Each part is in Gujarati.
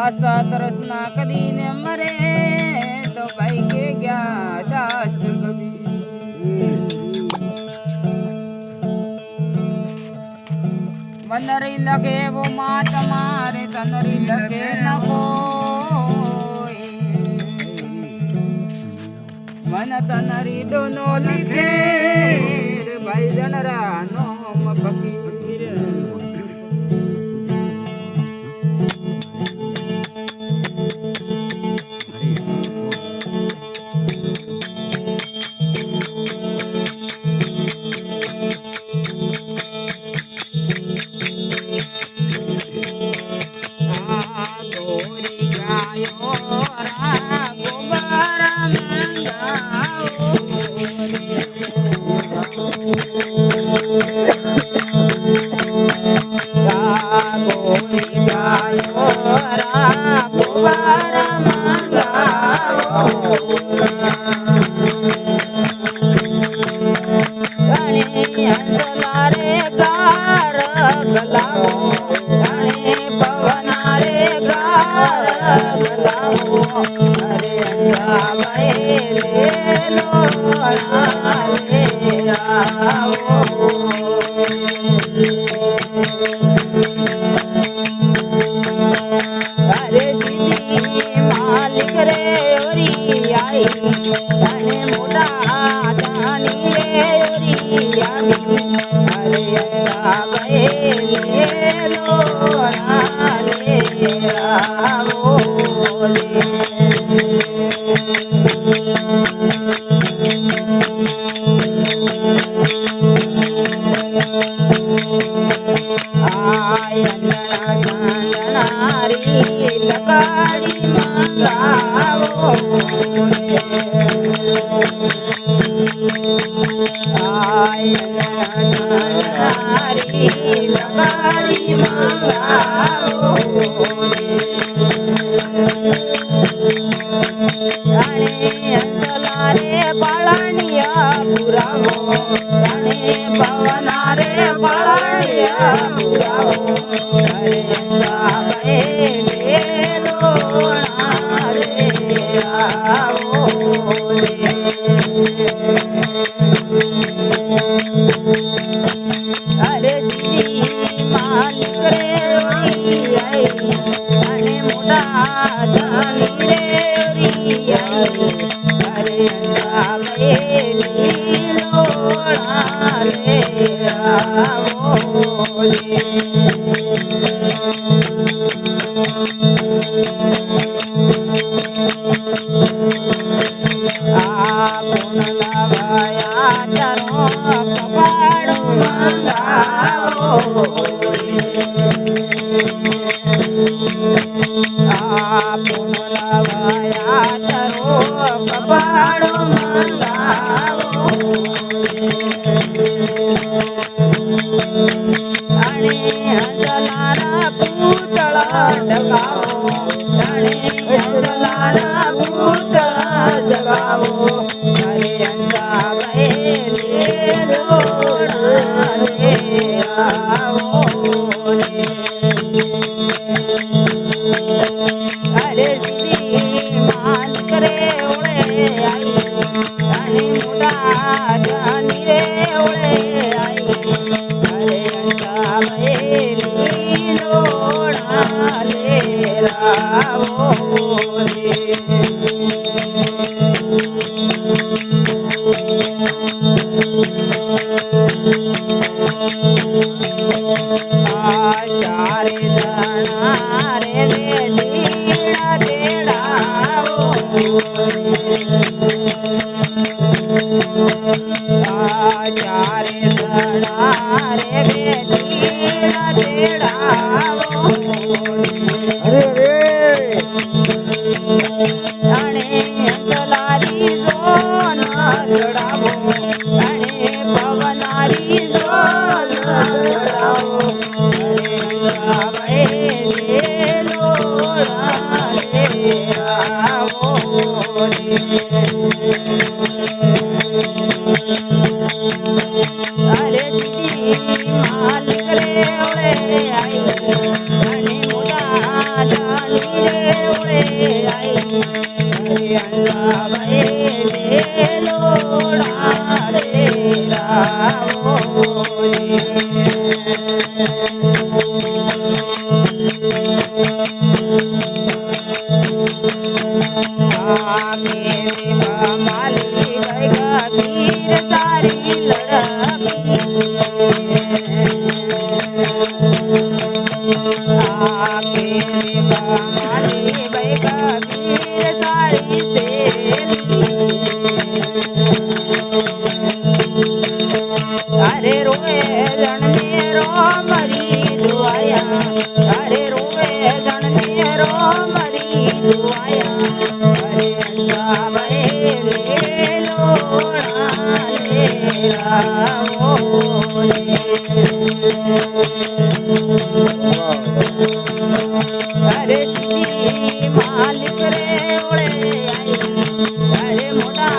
આશા તરસના કદીને મરે તો ભાઈ કે ગયા દાસ કબીર મનરી લગે વો માં તમારે તનરી લગે ન કોઈ મન તનરી દોનો લીધે ભાઈ જનરા નો ફકીર માલિક રે ઓળે આઈ અને મોટા જાની રે अरे रोए रणने रो मरी दुआया अरे रोए रणने रो मरी दुआया अरे सावे ले लोड़ा ले रावो अरे सी मालिक रे ओळे आई अरे मोटा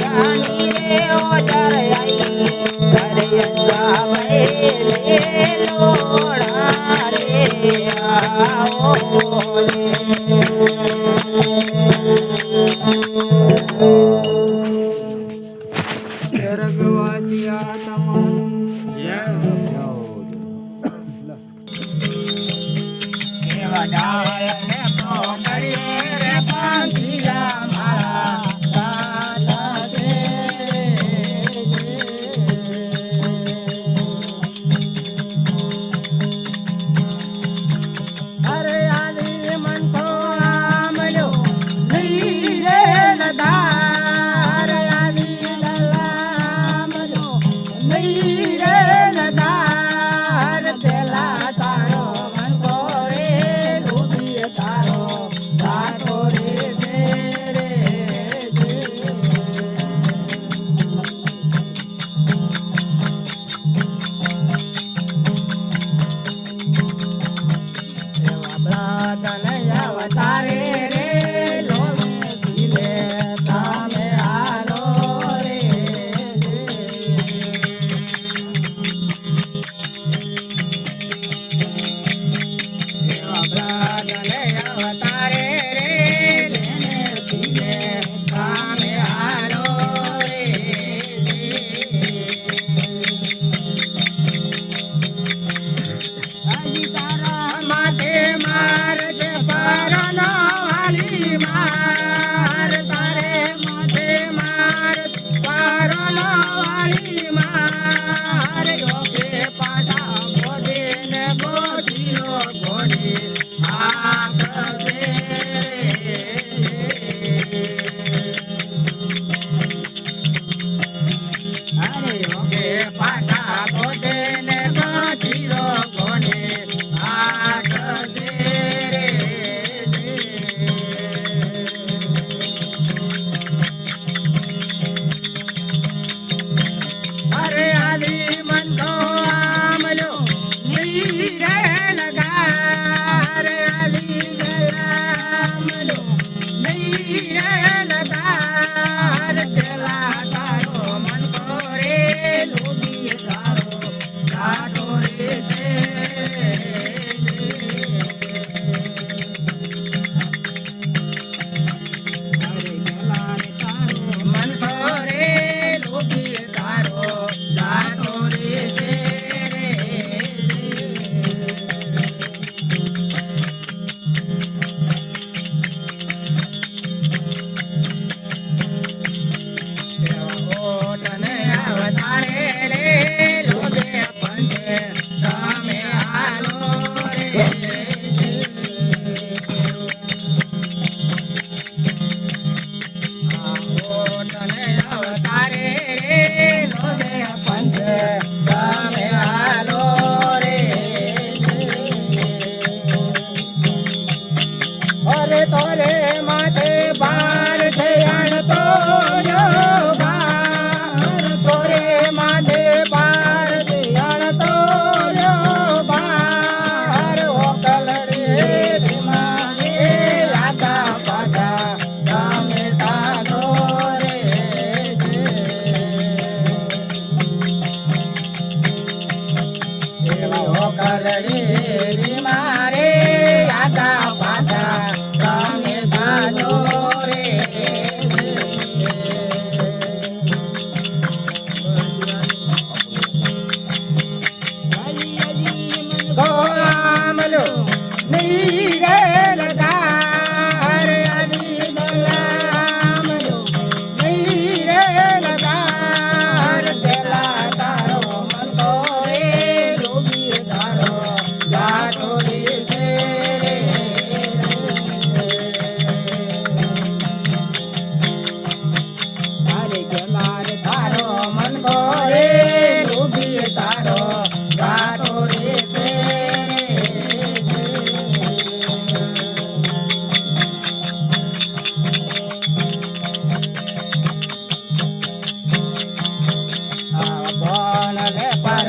जानी रे ओ जर आई अरे सावे ले लोड़ा रे आओ स्वर्गवासिया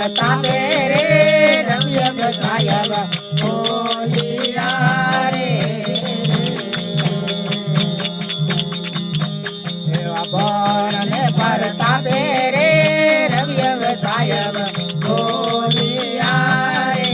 પરતાપે રે રવ્ય સાયબ બોલિયા રે એવા બળને પરતાપે રે રવ્ય સાયબ બોલિયા રે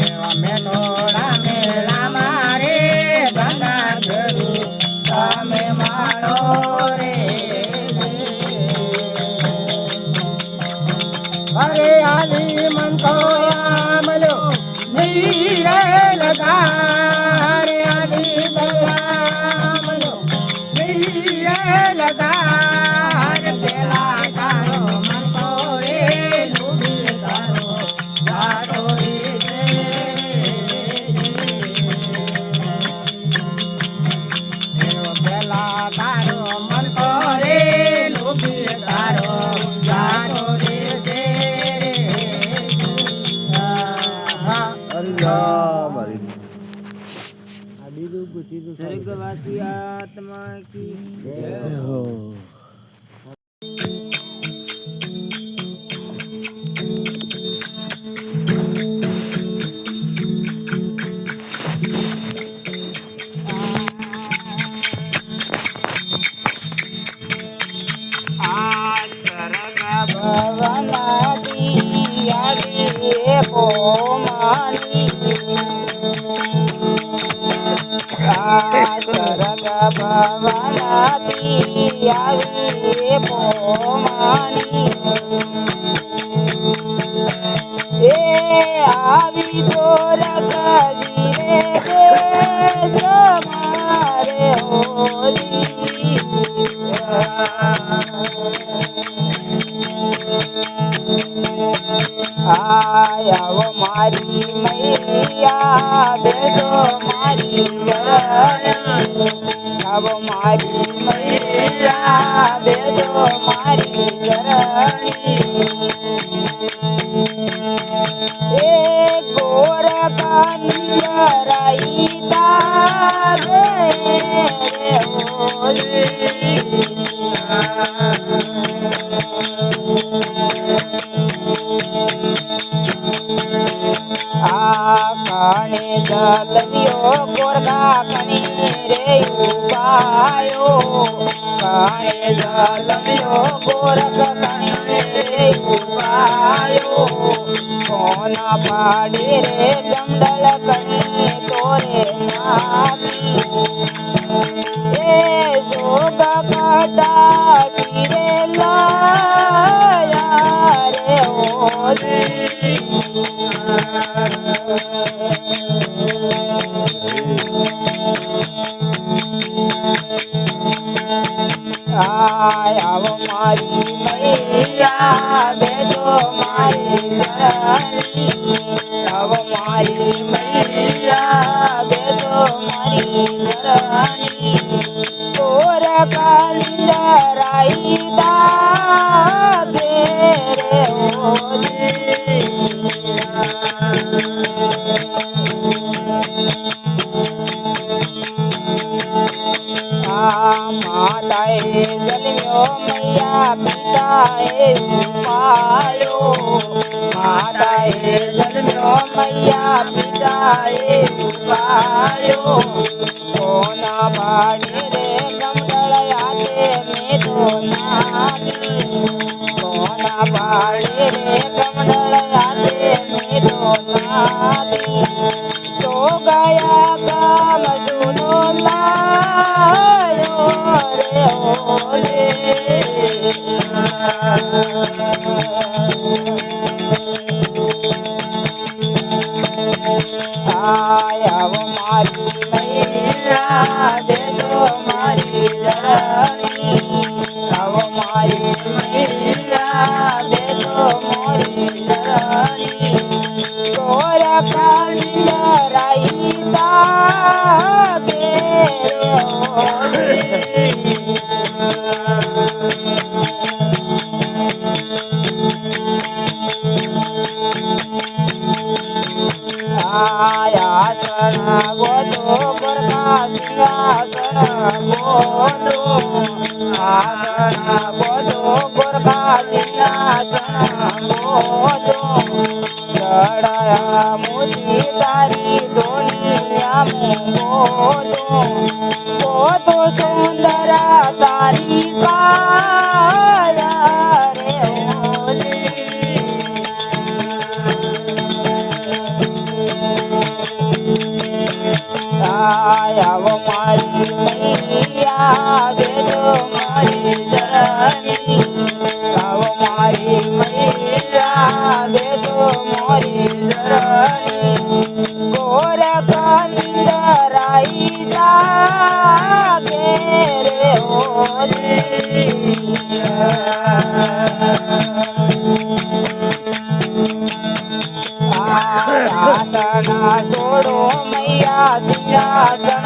એવા મેલોડા મેળા મારે ભંગા કરું તમે માળો રે અરે આલી મન તો આમલો નીરે લગા રે આલી બલામલો નીરે લગા રે પેલા તારો મન તો રે લૂબી તારો જાતો રે પેલા તારો મન તો રે લૂબી તારો જાતો રે स्वर्गवासी आत्मा की जय हो। ભવનાથી આવી પોમાની એ આવી ગોરખજી રે દેશ મારે હોરી આવો મારી મૈયા બેસો મારી ગરણી આવો મારી મૈયા બેસો મારી ગરણી એ ગોરખંડરાઈ તારે રે હોરી આખણે જલમ્યો ગોરખા કણી રે ઉપાયો કાણે જલમ્યો ગોરખ કણી રે ઉપાયો કોના પાડે રે જમડળ કણી તોરે નાખી એ જોગ કટા ચીરે લાયા રે હોરી આવો મારી મૈયા બેસો મારી ગરણી આવો મારી મૈયા બેસો મારી ગરણી ગોરખંડરાઈ દાદે રે હોરી માતાએ જન્મ્યો મૈયા પિતાએ ઉપાયો માતાએ જન્મ્યો મૈયા પિતાએ ઉપાયો કોના પાડે રે ગમડળ યાદે મેં તો નાગી કોના પાડે રે ગમડળ યાદે મેં તો નાગી તો ગયા ગામ જૂનો લાયો રે હોરે આવો મારી મૈયા બેસો મારી ગરણી આવો મારી મૈયા બેસો મારી ગરણી ગોરખંડરાઈ તાગે રે હોરી આયાસણ ગોતો ગોરખા સિંહાસણ ગોતો આસણ બોધો ગોરખા સિંહાસન બોધો ચડાયા મોતી તારી ધોણિયા બોધો બોધો સુંદર તારી કાયા રે આવો મારી મૈયા બેસો મારી ધરણી આવો મારી મૈયા બેસો મારી ધરણી ગોરખંદરાઈ જાગે રે આસના છોડો મૈયા સિંહાસન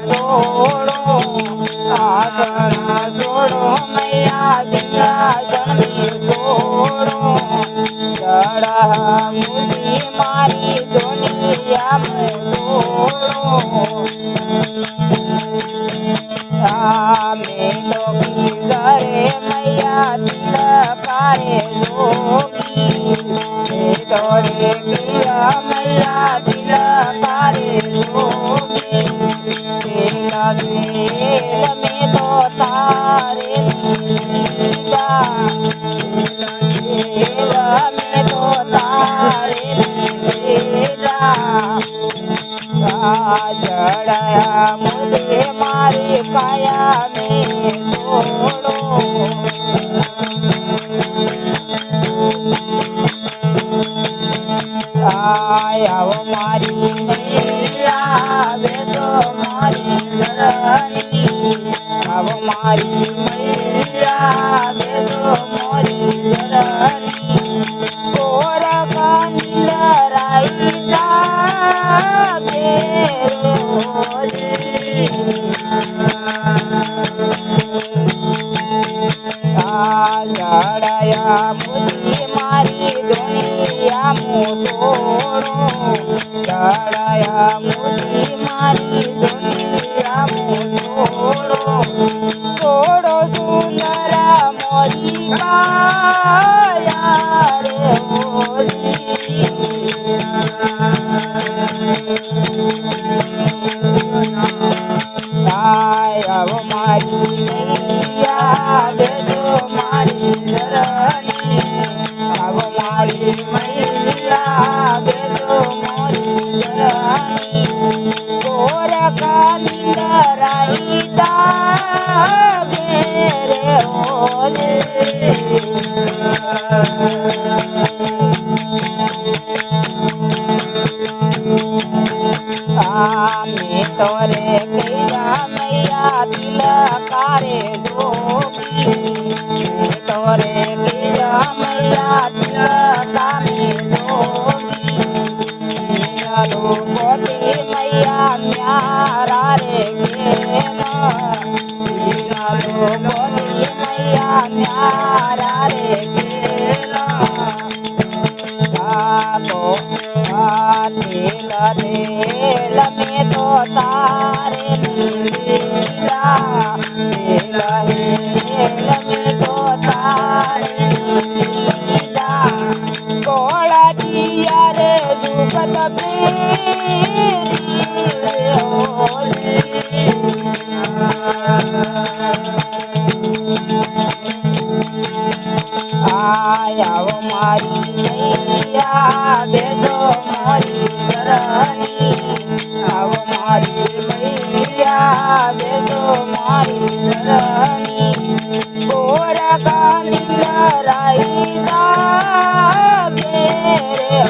છોડો આસના છોડો મૈયા સિંહાસન છોડો ચડા મુની મારી દુનિયા છોડો અમે તો કિસરે મૈયા તિલકારે જોગી તો રે પિયા મૈયા તિલકારે જોગી તેલા સેલ મે તો તારે નીજા તેલા સેલ મે તો તારે નીજા જડાયા મુદે મારી કાયા મે છોડો આવો મારી મૈયા બેસો મારી ધરણી આવો મારી મૈયા બેસો મારી ધરણી ગોરખંદરાઈ જાગે ચડાયા મુજી મારી દુનિયા છોડો ચડાયા મુજી મારી દુનિયા છોડો છોડો સુંદર મોરી કાયા રે આવો મારી મૈયા બેસો મારી ધરણી આવો મારી મૈયા બેસો મારી ધરણી ગોરખંદરાઈ જાગે રે અમે તો રે કૈયા મૈયા તિલકારે જોગી તો રે કૈયા મૈયા તિલકારે જોગી પોતી મૈયા મ્યારા રે પોતી મૈયા મ્યારા રે તેલ મે તો તારે નીલા તેલ મે તો તારે નીલા કોળા દિયા રે જુગત આવો મારી મૈયા બેસો મારી ધરણી આવો મારી મૈયા બેસો મારી ધરણી ગોરખંદરાઈ જાગે રે